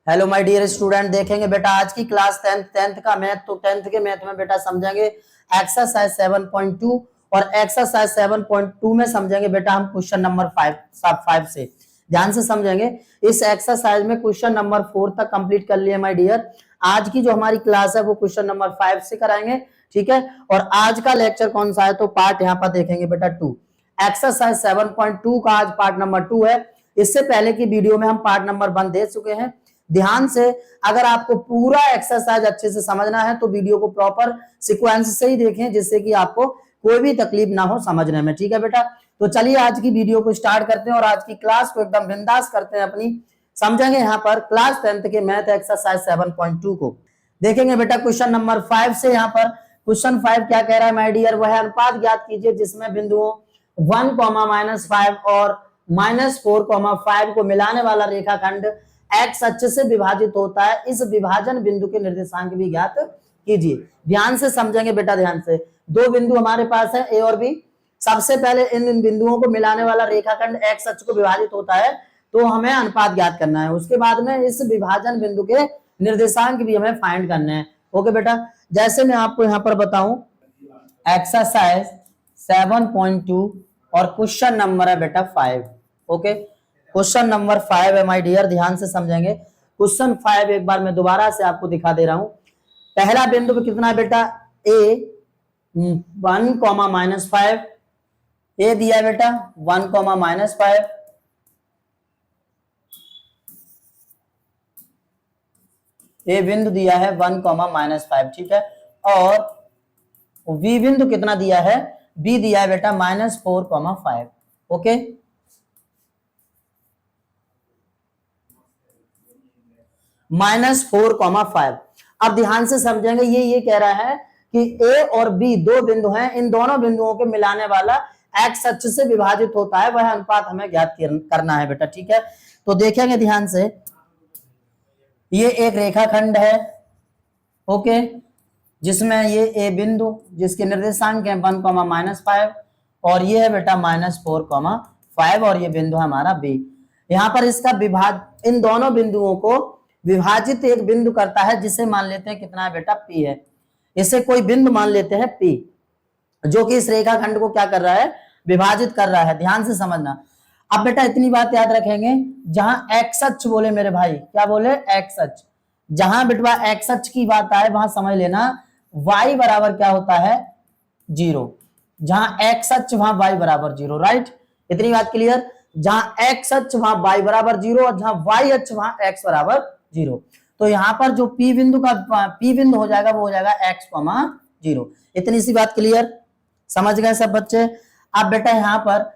Hello my dear student, देखेंगे बेटा आज की क्लास टेंथ का मैथ। तो टेंथ के मैथ में बेटा समझेंगे एक्सरसाइज 7.2 और एक्सरसाइज 7.2 में समझेंगे बेटा हम क्वेश्चन नंबर 5 से ध्यान से समझेंगे। इस एक्सरसाइज में क्वेश्चन नंबर 4 तक कंप्लीट कर लिए माय डियर। आज की जो हमारी क्लास है वो क्वेश्चन नंबर 5 से कराएंगे, ठीक है। और आज का लेक्चर कौन सा है, तो पार्ट यहाँ पर देखेंगे बेटा 2। एक्सरसाइज 7.2 का आज पार्ट नंबर 2 है। इससे पहले की वीडियो में हम पार्ट नंबर 1 दे चुके हैं। ध्यान से अगर आपको पूरा एक्सरसाइज अच्छे से समझना है तो वीडियो को प्रॉपर सीक्वेंस से ही देखें, जिससे कि आपको कोई भी तकलीफ ना हो समझने में, ठीक है बेटा। तो चलिए आज की वीडियो को स्टार्ट करते हैं और आज की क्लास को एकदम बिंदास करते हैं अपनी। समझेंगे यहाँ पर क्लास 10th के मैथ एक्सरसाइज 7.2 को। देखेंगे बेटा क्वेश्चन नंबर 5 से। यहाँ पर क्वेश्चन 5 क्या कह रहा है माय डियर, वह अनुपात ज्ञात कीजिए जिसमें बिंदुओं 1, -5 और -4, 5 को मिलाने वाला रेखाखंड एक्स अक्ष से विभाजित होता है। इस विभाजन बिंदु के निर्देशांक भी ज्ञात कीजिए। ध्यान से समझेंगे बेटा, ध्यान से। दो बिंदु हमारे पास है, ए और बी। सबसे पहले इन बिंदुओं को मिलाने वाला रेखाखंड एक्स अक्ष को विभाजित होता है, तो हमें अनुपात ज्ञात करना है। उसके बाद में इस विभाजन बिंदु के निर्देशांक भी हमें फाइंड करने हैं। ओके बेटा, जैसे मैं आपको यहाँ पर बताऊं एक्सरसाइज 7.2 और क्वेश्चन नंबर है बेटा 5। ओके, क्वेश्चन नंबर 5 है माय डियर, ध्यान से समझेंगे। क्वेश्चन 5 एक बार मैं दोबारा से आपको दिखा दे रहा हूं। पहला बिंदु पे कितना है बेटा, ए 1, -5। ए दिया है बेटा 1, -5। ए बिंदु दिया है 1, -5, ठीक है। और बी बिंदु कितना दिया है, बी दिया है बेटा -4, 5। ओके, -4, 5। अब ध्यान से समझेंगे, ये कह रहा है कि ए और बी दो बिंदु हैं, इन दोनों बिंदुओं के मिलाने वाला एक्स अक्ष से विभाजित होता है, वह अनुपात हमें ज्ञात करना है बेटा, ठीक है। तो देखेंगे ध्यान से, ये एक रेखाखंड है, ओके, जिसमें ये ए बिंदु जिसके निर्देशांक है 1, -5 और ये है बेटा -4, 5 और ये बिंदु है हमारा बी। यहां पर इसका इन दोनों बिंदुओं को विभाजित एक बिंदु करता है, जिसे मान लेते हैं कितना है बेटा, पी है। इसे कोई बिंदु मान लेते हैं पी, जो कि इस रेखाखंड को क्या कर रहा है, विभाजित कर रहा है। ध्यान से समझना। अब बेटा इतनी बात याद रखेंगे, जहां एक्स अक्ष बोले मेरे भाई, क्या बोले, एक्स अक्ष। जहां बेटवा एक्स अक्ष की बात आए वहां समझ लेना y बराबर क्या होता है, 0। जहां एक्स अक्ष वहां y बराबर 0, राइट। इतनी बात क्लियर। जहां एक्स अक्ष वहां y बराबर 0 और जहां y अक्ष वहां x बराबर 0। तो यहां पर जो p बिंदु हो जाएगा वो हो जाएगा x, 0। इतनी सी बात क्लियर, समझ गए सब बच्चे। अब बेटा यहां पर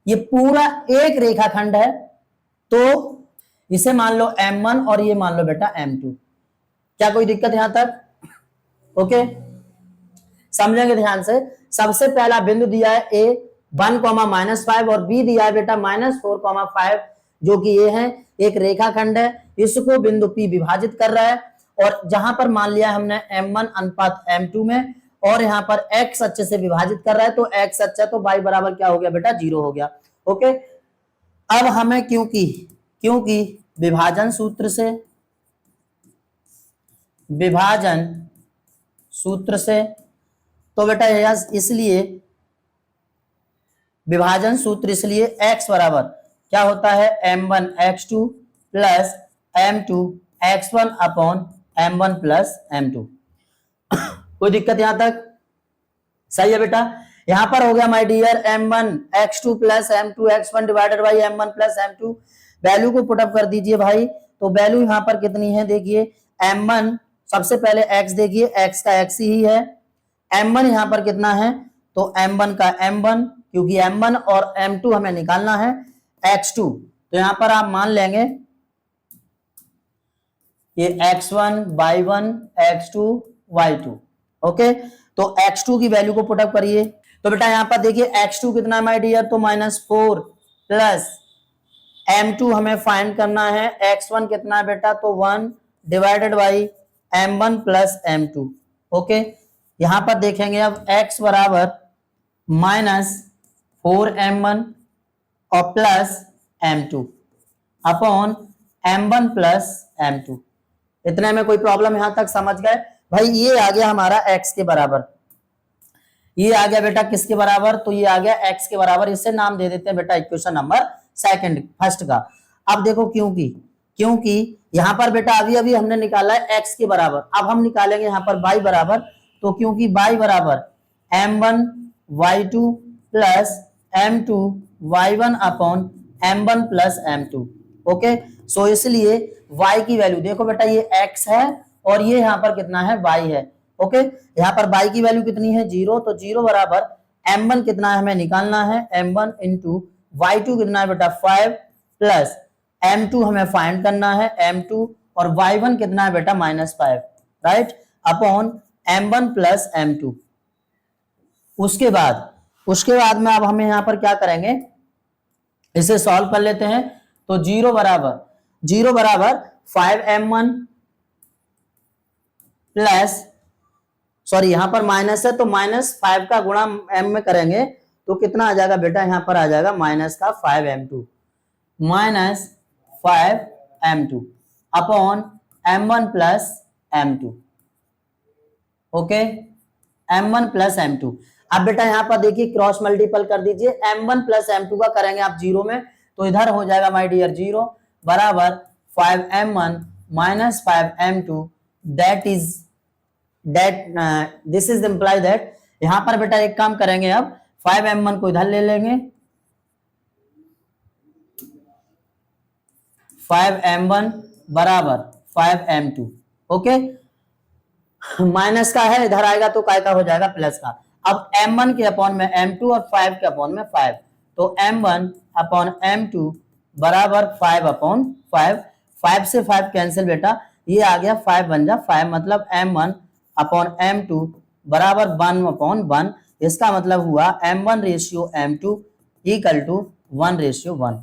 ये पूरा एक रेखाखंड है, तो इसे मान लो M1 और ये मान लो बेटा M2। क्या कोई दिक्कत यहां तक? ओके, समझेंगे ध्यान से। सबसे पहला बिंदु दिया है ए 1, -5 और बी दिया है बेटा -4, 5, जो कि ये है एक रेखाखंड है, इसको बिंदु पी विभाजित कर रहा है। और जहां पर मान लिया हमने M1 अनुपात M2 में, और यहां पर x अक्ष से विभाजित कर रहा है, तो x अक्ष है तो y बराबर क्या हो गया बेटा, 0 हो गया। ओके, अब हमें क्योंकि विभाजन सूत्र से तो बेटा इसलिए विभाजन सूत्र इसलिए x बराबर क्या होता है, M1 x2 plus M2 x1 upon M1 plus M2। कोई दिक्कत यहां तक? सही है बेटा। यहां पर हो गया my dear M1 x2 plus M2 x1 divided by M1 plus M2। Value को पुटअप कर दीजिए भाई। तो वैल्यू यहां पर कितनी है, देखिए M1 सबसे पहले x, देखिए x का x ही है। M1 यहां पर कितना है, तो M1 का M1, क्योंकि M1 और M2 हमें निकालना है x2, तो यहां पर आप मान लेंगे ये x1 y1 x2 y2। Okay, तो x2 की वैल्यू को पुटअप करिए। तो बेटा यहां पर देखिए x2 कितना है माय डियर, तो -4 प्लस M2 हमें फाइंड करना है, x1 कितना है बेटा, तो 1 divided by M1 plus M2। Okay, यहां पर देखेंगे अब x बराबर -4M1 और plus M2 upon m1 plus m2। इतने में कोई प्रॉब्लम यहां तक समझ गए भाई? ये आ गया हमारा x के बराबर, ये आ गया बेटा किसके बराबर? तो ये आ गया x के बराबर। इसे नाम दे देते हैं बेटा इक्वेशन नंबर फर्स्ट का। अब देखो क्योंकि यहां पर बेटा अभी अभी हमने निकाला है x के बराबर, अब हम निकालेंगे यहां पर y बराबर। तो क्योंकि y बराबर m1 y2 plus m2 y1 upon m1 plus m2। Okay, so इसलिए y की वैल्यू देखो बेटा, ये x है और ये यहाँ पर कितना है? y है। ओके, यहाँ पर y की वैल्यू कितनी है? 0। तो 0 बराबर m1 कितना है हमें निकालना है? m1 इंटू y2 कितना है बेटा? 5 प्लस m2 हमें फाइंड करना है m2, और y1 कितना है बेटा? -5, right, upon m1 plus m2। उसके बाद में अब हमें यहाँ पर क्या करेंगे? इसे सॉल्व कर लेते हैं। तो 0 बराबर 5m1 प्लस, सॉरी यहां पर माइनस है तो -5 का गुणा m में करेंगे तो कितना आ जाएगा बेटा? यहां पर आ जाएगा माइनस का 5m2 upon m1 plus m2। Okay, m1 plus m2। अब बेटा यहां पर देखिए क्रॉस मल्टीपल कर दीजिए, m1 प्लस m2 का करेंगे आप 0 में तो इधर हो जाएगा माय डियर 0 बराबर 5m1 minus 5m2 this is imply that. यहां पर बेटा एक काम करेंगे, अब 5m1 को इधर ले लेंगे, 5m1 बराबर 5m2। ओके, माइनस का है इधर आएगा तो काय का हो जाएगा? प्लस का। अब m1 के अपॉन में m2 और 5 के अपॉन में 5, तो m1 अपॉन m2 बराबर 5 अपॉन 5। 5 से 5 कैंसिल बेटा, ये आ गया 5 बन जा 5, मतलब m1 अपॉन m2 बराबर 1 अपॉन 1। इसका मतलब हुआ m1 ratio m2 equal to 1 ratio 1।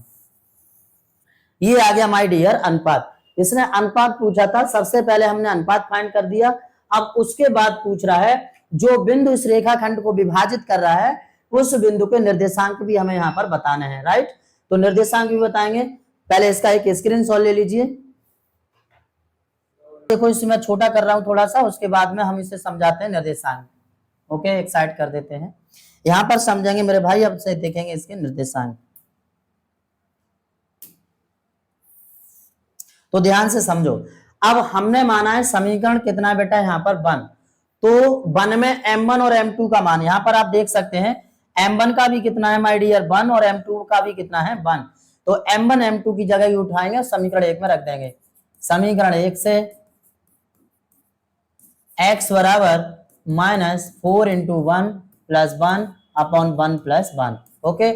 ये आ गया माय डियर अनुपात। इसने अनुपात पूछा था, सबसे पहले हमने अनुपात फाइंड कर दिया। अब उसके बाद पूछ रहा है जो बिंदु इस रेखाखंड को विभाजित कर रहा है उस बिंदु के निर्देशांक भी हमें यहाँ पर बताने हैं, राइट। तो निर्देशांक भी बताएंगे, पहले इसका एक स्क्रीनशॉट ले लीजिए। देखो इसे मैं छोटा कर रहा हूं थोड़ा सा, उसके बाद में हम इसे समझाते हैं निर्देशांक। ओके, एक साइड कर देते हैं, यहां पर समझेंगे मेरे भाई, अब से देखेंगे इसके निर्देशांक। तो ध्यान से समझो, अब हमने माना है समीकरण कितना है बेटा? यहाँ पर 1। तो 1 में m1 और m2 का मान, यहां पर आप देख सकते हैं m1 का भी कितना है माय डियर? 1, और m2 का भी कितना है? 1। तो m1 m2 की जगह ही उठाएंगे, समीकरण 1 में रख देंगे। समीकरण 1 से x बराबर -4 into 1 plus 1 upon 1 plus 1। Okay,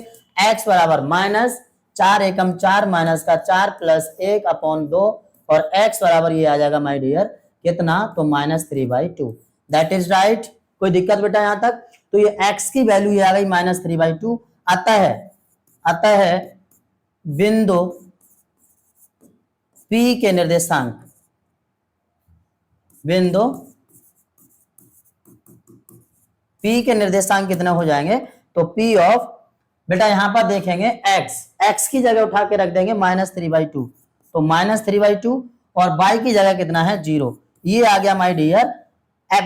x बराबर -4 एकम 4 माइनस का 4 प्लस 1 अपॉन 2, और x बराबर ये आ जाएगा माय डियर कितना? तो -3/2। That is right. कोई दिक्कत बेटा यहां तक? तो ये x की वैल्यू ये आ गई -3/2। आता है बिंदु P के निर्देशांक, बिंदु P के निर्देशांक कितने हो जाएंगे? तो P ऑफ बेटा यहां पर देखेंगे x की जगह उठा के रख देंगे -3/2, तो -3/2, और y की जगह कितना है? 0। ये आ गया माय डियर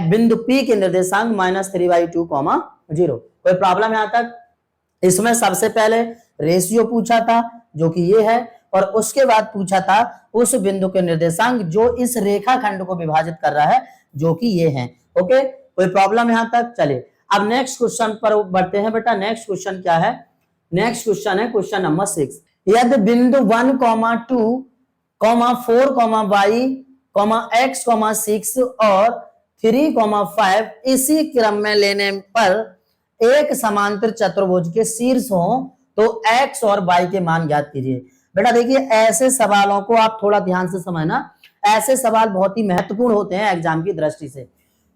बिंदु P के निर्देशांक -3/2, 0। कोई प्रॉब्लम यहां तक? इसमें सबसे पहले रेशियो पूछा था जो कि ये है, और उसके बाद पूछा था उस बिंदु के निर्देशांक जो इस रेखाखंड को विभाजित कर रहा है जो कि ये है। ओके, कोई प्रॉब्लम यहां तक? चलिए अब नेक्स्ट क्वेश्चन पर बढ़ते हैं बेटा। नेक्स्ट क्वेश्चन क्या है? नेक्स्ट क्वेश्चन है क्वेश्चन नंबर 6। यदि बिंदु 1, 2, 4, y, x, 6 और 3, 5 इसी क्रम में लेने पर एक समांतर चतुर्भुज के शीर्ष हो तो x और y के मान ज्ञात कीजिए। बेटा देखिए ऐसे सवालों को आप थोड़ा ध्यान से समझना, ऐसे सवाल बहुत ही महत्वपूर्ण होते हैं एग्जाम की दृष्टि से,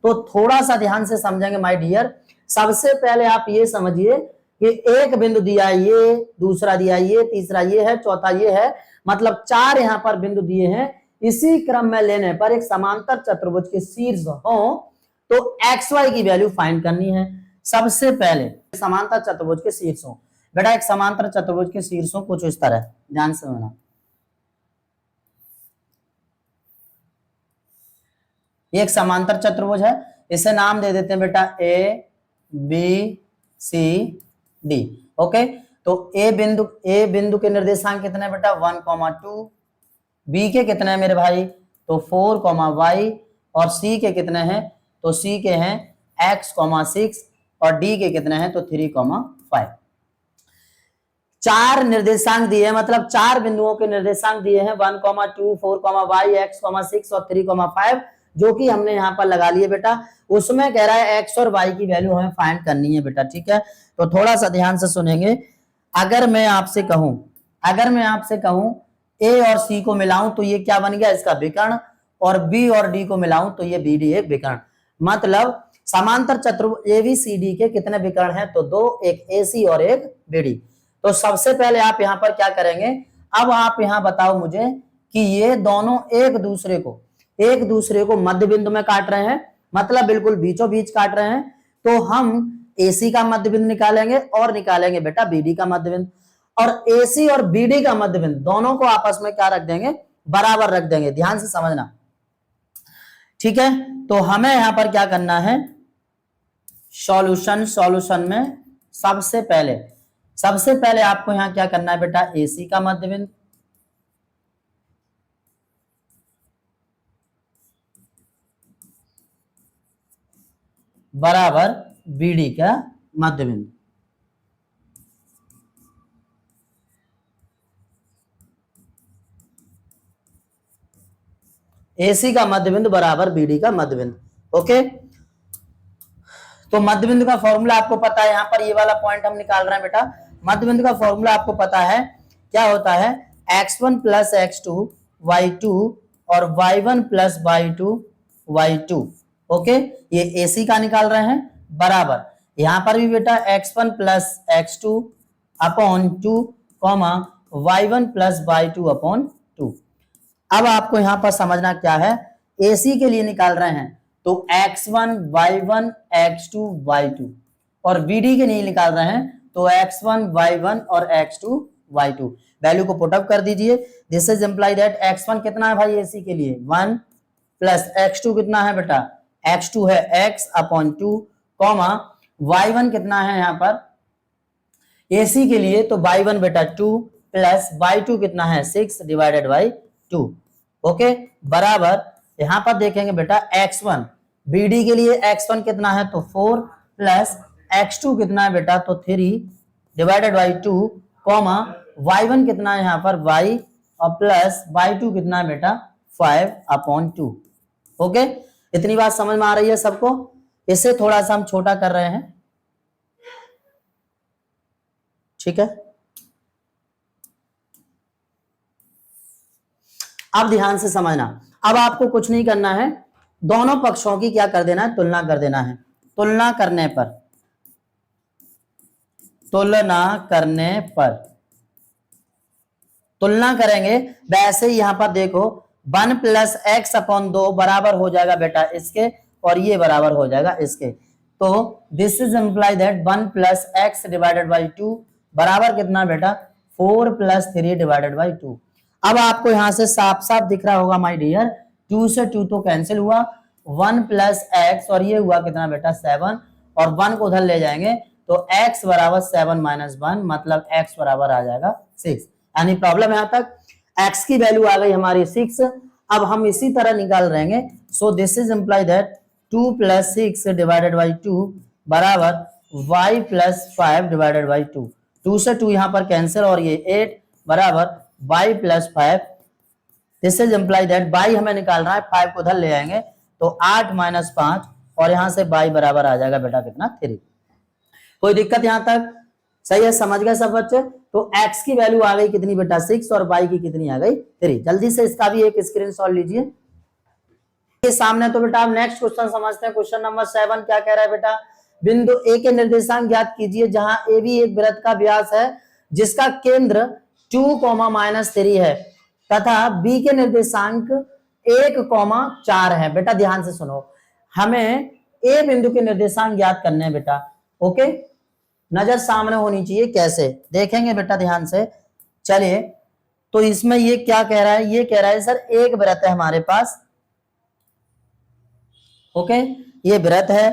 तो थोड़ा सा ध्यान से समझेंगे माय डियर। सबसे पहले आप ये समझिए कि एक बिंदु दिया है ये, दूसरा दिया है ये, तीसरा ये है, चौथा ये है, मतलब 4 यहां पर बिंदु दिए हैं। इसी क्रम में लेने पर एक समांतर चतुर्भुज के शीर्ष हो तो xy की वैल्यू फाइंड करनी है। सबसे पहले समांतर चतुर्भुज के शीर्ष हो, बेटा एक समांतर चतुर्भुज के शीर्ष हो कुछ इस तरह, ध्यान से सुनना। ये एक समांतर चतुर्भुज है, इसे नाम दे देते हैं बेटा A B C D. Okay, तो ए बिंदु के निर्देशांक कितने बेटा 1,2, बी के कितने हैं मेरे भाई तो 4,y, और सी के कितने हैं तो सी के हैं x,6, और डी के कितने हैं तो 3,5। चार निर्देशांक दिए हैं, मतलब चार बिंदुओं के निर्देशांक दिए हैं 1,2, 4,y, x,6 और 3,5, जो कि हमने यहाँ पर लगा लिए बेटा। उसमें कह रहा है x और y की वैल्यू हमें फाइंड करनी है बेटा, ठीक है। तो थोड़ा सा ध्यान से सुनेंगे। अगर मैं आपसे कहूं a और c को मिलाऊं तो ये क्या बन गया इसका विकर्ण, और b और d को मिलाऊं तो ये bd एक विकर्ण। मतलब समांतर चतुर्भुज ABCD के कितने विकर्ण हैं तो दो, एक AC और एक BD। तो सबसे पहले आप यहाँ पर क्या करेंगे, अब आप यहाँ बताओ मुझे कि ये दोनों एक दूसरे को मध्य बिंदु में काट रहे हैं, मतलब बिल्कुल बीचों बीच काट रहे हैं। तो हम AC का मध्य बिंदु निकालेंगे और निकालेंगे बेटा BD का मध्य बिंदु, और AC और BD का मध्य बिंदु दोनों को आपस में क्या रख देंगे, बराबर रख देंगे। ध्यान से समझना, ठीक है। तो हमें यहां पर क्या करना है, सॉल्यूशन में सबसे पहले आपको यहां क्या करना है बेटा, AC का मध्य बिंदु बराबर BD का मध्य बिंदु। AC का मध्य बिंदु बराबर BD का मध्य बिंदु। ओके, तो मध्य बिंदु का फॉर्मूला आपको पता है, यहां पर ये वाला पॉइंट हम निकाल रहे हैं बेटा। मध्य बिंदु का फॉर्मूला आपको पता है, क्या होता है x1 प्लस x2 y2 और y1 plus y2 y2। Okay, ये AC का निकाल रहे हैं बराबर, यहां पर भी बेटा x1 plus x2 upon 2 y1 plus y2 upon 2। अब आपको यहां पर समझना क्या है, AC के लिए निकाल रहे हैं तो x1 y1 x2 y2, और BD के लिए निकाल रहे हैं तो x1 y1 और x2 y2। वैल्यू को पुट अप कर दीजिए। This is imply that x1 कितना है भाई AC के लिए 1, प्लस x2 कितना है बेटा, x2 है x अपॉन 2, y1 कितना है यहाँ पर AC के लिए तो y1 बेटा 2, प्लस y2 कितना है 6 डिवाइडेड बाई 2। ओके, बराबर यहां पर देखेंगे बेटा x1, BD के लिए x1 कितना है तो 4, प्लस x2 कितना है बेटा तो 3 डिवाइडेड बाई 2, y1 कितना है यहाँ पर y, और प्लस y2 कितना है बेटा 5 अपॉन 2। ओके, इतनी बात समझ में आ रही है सबको। इसे थोड़ा सा हम छोटा कर रहे हैं, ठीक है। अब ध्यान से समझना, अब आपको कुछ नहीं करना है, दोनों पक्षों की क्या कर देना है, तुलना कर देना है। तुलना करेंगे, वैसे ही यहां पर देखो 1 प्लस एक्स अपॉन 2 बराबर हो जाएगा बेटा इसके, और ये बराबर हो जाएगा इसके। तो this is imply that 1 plus x divided by 2 बराबर कितना बेटा 4 प्लस 3 डिवाइडेड बाई 2। अब आपको यहां से साफ साफ दिख रहा होगा माय डियर, 2 से 2 तो कैंसिल हुआ, 1 प्लस एक्स और ये हुआ कितना बेटा 7, और 1 को उधर ले जाएंगे तो x बराबर 7 माइनस 1, मतलब x बराबर आ जाएगा 6। यानी प्रॉब्लम यहां तक, x की वैल्यू आ गई हमारी 6। अब हम इसी तरह निकाल रहेंगे, so this is imply that 2 plus 6 divided by 2 बराबर y प्लस 5 डिवाइडेड बाई 2। 2 से 2 यहां पर कैंसिल, और ये 8 बराबर y plus 5। This is imply that y हमें निकालना है, 5 को उधर ले आएंगे तो 8 माइनस 5, और यहां से y बराबर आ जाएगा बेटा कितना 3। कोई दिक्कत यहां तक, सही है, समझ गए सब बच्चे। तो x की वैल्यू आ गई कितनी बेटा 6, और y की कितनी आ गई 3। जल्दी से इसका भी एक स्क्रीनशॉट लीजिए ये सामने। तो बेटा आप नेक्स्ट क्वेश्चन समझते हैं। क्वेश्चन नंबर 7 क्या कह रहा है बेटा, बिंदु A के निर्देशांक ज्ञात कीजिए जहां AB एक वृत्त का व्यास है जिसका केंद्र 2,-3 है, तथा B के निर्देशांक 1,4 है। बेटा ध्यान से सुनो, हमें A बिंदु के निर्देशांक ज्ञात करने हैं बेटा। ओके, नजर सामने होनी चाहिए, कैसे देखेंगे बेटा ध्यान से। चलिए, तो इसमें ये क्या कह रहा है, ये कह रहा है सर एक वृत्त है हमारे पास, ओके, ये वृत्त है,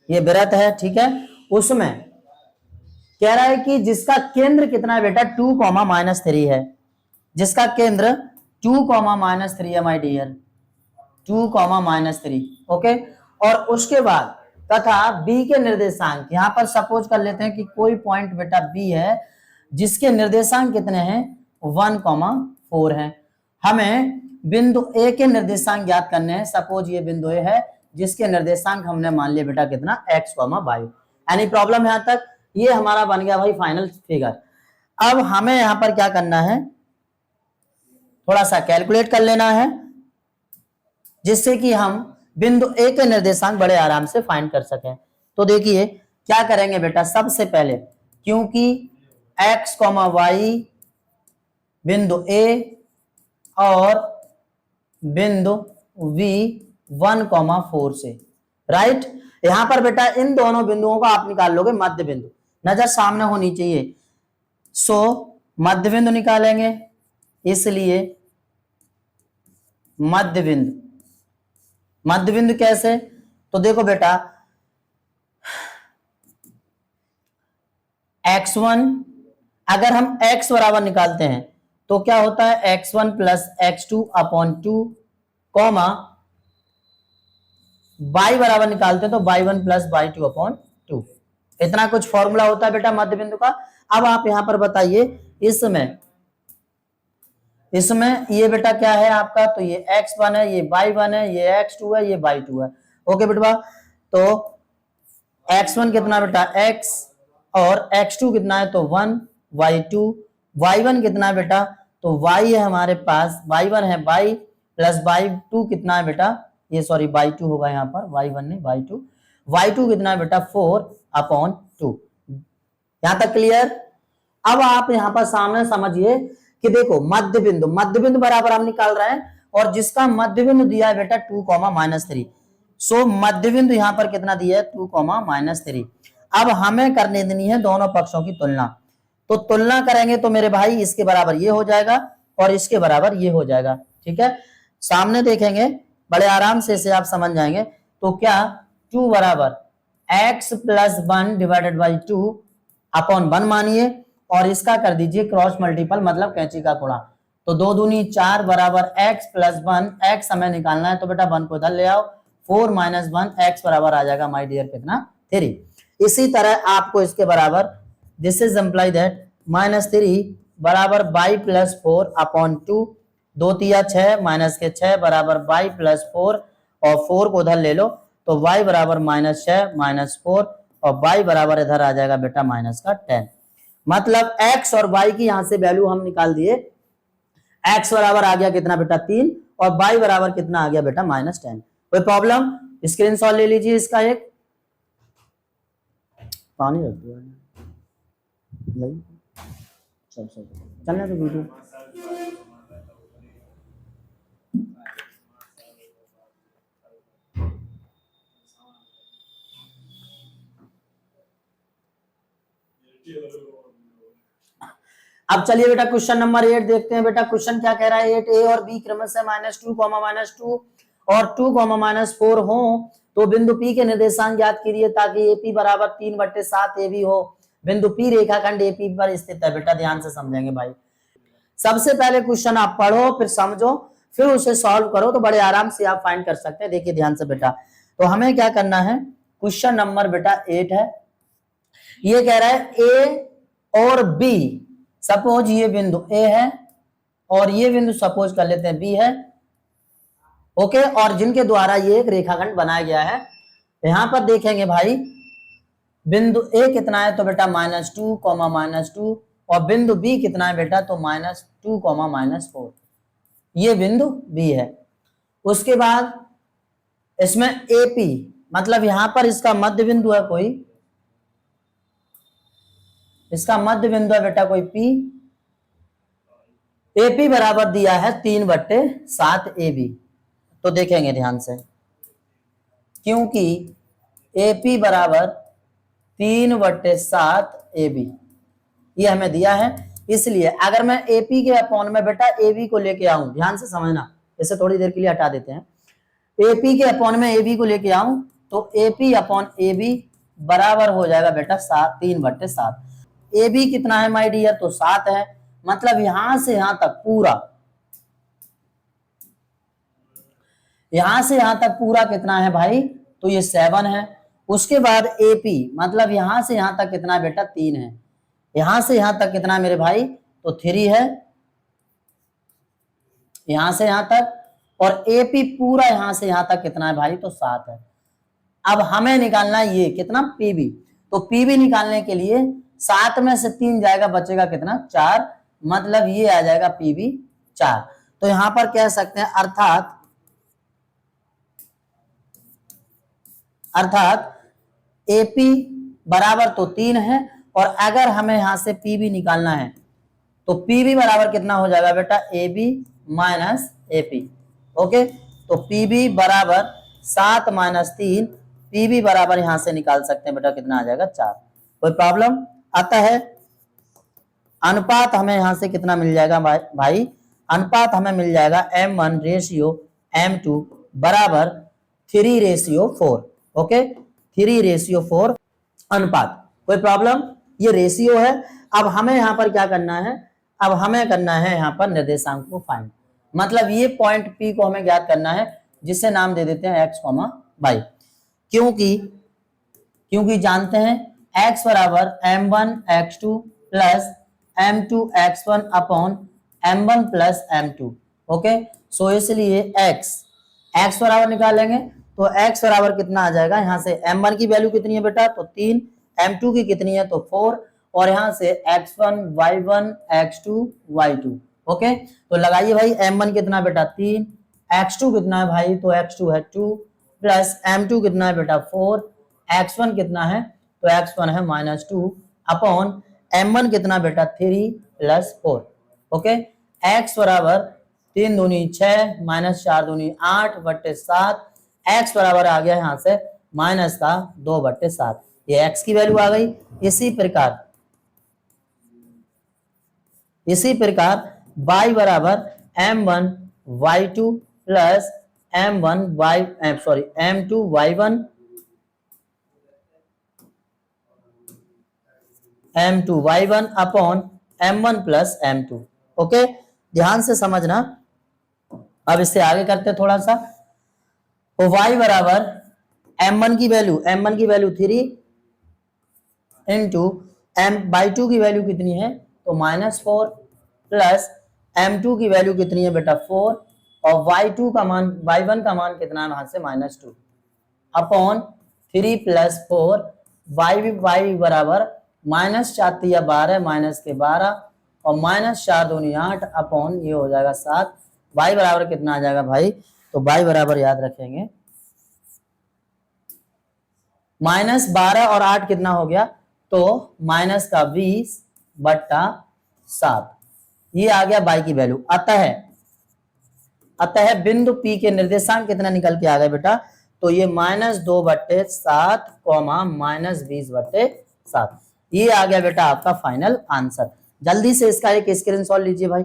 ये वृत्त है, ठीक है। उसमें कह रहा है कि जिसका केंद्र कितना है बेटा 2, -3 है, जिसका केंद्र 2, -3 है माय डियर, 2, -3, ओके। और उसके बाद तथा बी के निर्देशांक, यहां पर सपोज कर लेते हैं कि कोई पॉइंट बेटा बी है जिसके निर्देशांक कितने हैं 1, 4 हैं। हमें बिंदु ए के निर्देशांक ज्ञात करने हैं। सपोज ये बिंदु ए है जिसके निर्देशांक हमने मान लिया बेटा कितना x, y। एनी प्रॉब्लम यहां तक? ये हमारा बन गया भाई फाइनल फिगर। अब हमें यहां पर क्या करना है, थोड़ा सा कैलकुलेट कर लेना है जिससे कि हम बिंदु ए के निर्देशांक बड़े आराम से फाइंड कर सकें। तो देखिए क्या करेंगे बेटा, सबसे पहले क्योंकि x, y बिंदु ए और बिंदु v 1, 4 से, राइट। यहां पर बेटा इन दोनों बिंदुओं को आप निकाल लोगे मध्य बिंदु, नजर सामने होनी चाहिए। सो मध्य बिंदु निकालेंगे, इसलिए मध्य बिंदु, मध्य बिंदु कैसे, तो देखो बेटा x1, अगर हम x बराबर निकालते हैं तो क्या होता है x1 plus x2 upon 2, comma y बराबर निकालते हैं तो y1 प्लस y2 अपॉन 2। इतना कुछ फॉर्मूला होता है बेटा मध्य बिंदु का। अब आप यहां पर बताइए इसमें ये बेटा क्या है आपका, तो ये x1 है, ये y1 है, ये x2 है, ये y2 है। ओके बेटा, तो x1 कितना बेटा x और x2 कितना है तो 1, y2, y1 कितना है बेटा, तो y है हमारे पास, y1 है y प्लस y2 कितना है बेटा, ये सॉरी y2 होगा यहाँ पर, y1 नहीं y2 कितना है बेटा 4/2। यहां तक क्लियर? अब आप यहां पर सामने समझिए कि देखो मध्य बिंदु बराबर हम निकाल रहे हैं और जिसका मध्य बिंदु दिया है बेटा 2, -3। सो मध्य बिंदु यहां पर कितना दिया है 2, -3। अब हमें करने देनी है दोनों पक्षों की तुलना। तो तुलना करेंगे तो मेरे भाई इसके बराबर ये हो जाएगा और इसके बराबर ये हो जाएगा, ठीक है। सामने देखेंगे बड़े आराम से इसे आप समझ जाएंगे। तो क्या 2 बराबर x plus 1 divided by 2 upon 1 मानिए और इसका कर दीजिए क्रॉस मल्टीपल, मतलब कैंची का गुणा। तो 2 दूनी 4 बराबर x प्लस 1, x हमें निकालना है तो बेटा 1 को इधर ले आओ, 4 - 1 x बराबर आ जाएगा माय डियर कितना 3। इसी तरह आपको इसके बराबर दिस इज एम्प्लाई दैट -3 बराबर y प्लस 4 अपॉन 2, 2 तिया 6 माइनस के 6 बराबर y प्लस 4 और 4 को उधर ले लो तो y बराबर -6 -4 और y बराबर इधर आ जाएगा बेटा -10। मतलब x और y की यहां से वैल्यू हम निकाल दिए। x बराबर आ गया कितना बेटा 3 और y बराबर कितना आ गया बेटा -10। कोई प्रॉब्लम? स्क्रीनशॉट ले लीजिए इसका एक, पानी रख दिया नहीं चलने तो वीडियो। अब चलिए बेटा क्वेश्चन नंबर 8 देखते हैं। बेटा क्वेश्चन क्या कह रहा है, 8 ए और बी क्रमशः -2, -2 और 2, -4 हो तो बिंदु P के निर्देशांक ज्ञात कीजिए ताकि AP बराबर 3/7 AB हो। बिंदु P रेखाखंड AP पर स्थित है। बेटा ध्यान से समझेंगे भाई, सबसे पहले क्वेश्चन आप पढ़ो फिर समझो फिर उसे सॉल्व करो तो बड़े आराम से आप फाइंड कर सकते हैं। देखिए ध्यान से बेटा, तो हमें क्या करना है, क्वेश्चन नंबर बेटा 8 है। ये कह रहा है A और B, सपोज ये बिंदु A है और ये बिंदु सपोज कर लेते हैं B है, ओके। और जिनके द्वारा ये एक रेखाखंड बनाया गया है। यहां पर देखेंगे भाई बिंदु A कितना है तो बेटा -2, -2 और बिंदु B कितना है बेटा तो -2, -4। ये बिंदु B है। उसके बाद इसमें AP मतलब यहां पर इसका मध्य बिंदु है कोई, इसका मध्य बिंदु है बेटा कोई P। AP बराबर दिया है 3/7 AB। तो देखेंगे ध्यान से, क्योंकि AP बराबर 3/7 AB ये हमें दिया है, इसलिए अगर मैं AP के अपॉन में बेटा AB को लेके आऊं, ध्यान से समझना, इसे थोड़ी देर के लिए हटा देते हैं। AP के अपॉन में AB को लेके आऊं तो AP अपॉन AB बराबर हो जाएगा बेटा 3/7। AB कितना है माय डियर, तो 7 है। मतलब यहां से यहां तक पूरा, यहां से यहां तक पूरा कितना है भाई, तो ये 7 है। उसके बाद AP मतलब यहां से यहां तक कितना है बेटा, 3 है। यहां से यहां तक कितना है मेरे भाई, तो 3 है यहां से यहां तक। और AP पूरा यहां से यहां तक कितना है भाई, तो 7 है। अब हमें निकालना है ये कितना, PB। तो PB निकालने के लिए 7 में से 3 जाएगा, बचेगा कितना, 4। मतलब ये आ जाएगा PB 4। तो यहां पर कह सकते हैं अर्थात AP बराबर तो 3 है। और अगर हमें यहां से PB निकालना है तो PB बराबर कितना हो जाएगा बेटा, AB माइनस AP। ओके, तो PB बराबर 7 माइनस 3, PB बराबर यहां से निकाल सकते हैं बेटा, कितना आ जाएगा, 4। कोई प्रॉब्लम आता है? अनुपात हमें यहां से कितना मिल जाएगा भाई, अनुपात हमें मिल जाएगा M1 रेशियो M2 बराबर 3:4। ओके, 3:4 अनुपात। कोई प्रॉब्लम? ये रेशियो है। अब हमें यहां पर क्या करना है, अब हमें करना है यहां पर निर्देशांक को फाइंड। मतलब ये पॉइंट P को हमें ज्ञात करना है, जिसे नाम दे देते हैं x, y। क्योंकि जानते हैं x बराबर M1 x2 plus M2 x1 upon M1 plus M2। Okay, so इसलिए x बराबर निकालेंगे तो x बराबर कितना आ जाएगा, यहां से M1 की वैल्यू कितनी है बेटा, तो 3, M2 की कितनी है, तो 4, और यहां से x1 y1 x2 y2। Okay, तो लगाइए भाई, M1 कितना बेटा 3, x2 कितना है भाई, तो x2 है 2, प्लस M2 कितना है बेटा 4, x1 कितना है, तो x1 है -2 अपॉन M1 कितना बेटा 3 प्लस 4। ओके, x बराबर 3 दूनी 6 माइनस 4 दूनी 8/7, x बराबर आ गया यहां से माइनस का 2/7। ये x की वैल्यू आ गई। इसी प्रकार y बराबर M1 y2 plus M2 y1 upon M1 plus M2। Okay, ध्यान से समझना। अब इससे आगे करते थोड़ा सा। तो y बराबर M1 की वैल्यू 3 इंटू y2 की वैल्यू कितनी है, तो -4, प्लस M2 की वैल्यू कितनी है बेटा 4, और y1 का मान कितना है वहां से -2 अपॉन 3 प्लस 4, y बराबर -4 12 माइनस के 12 और -4 दूनी 8 अपॉन ये हो जाएगा 7। y बराबर कितना आ जाएगा भाई, तो y बराबर याद रखेंगे -12 और 8 कितना हो गया, तो माइनस का 20/7। ये आ गया y की वैल्यू। अतः बिंदु P के निर्देशांक कितना निकल के आ गए बेटा, तो ये -2/7 -20/7। ये आ गया बेटा आपका फाइनल आंसर। जल्दी से इसका एक स्क्रीनशॉट लीजिए भाई।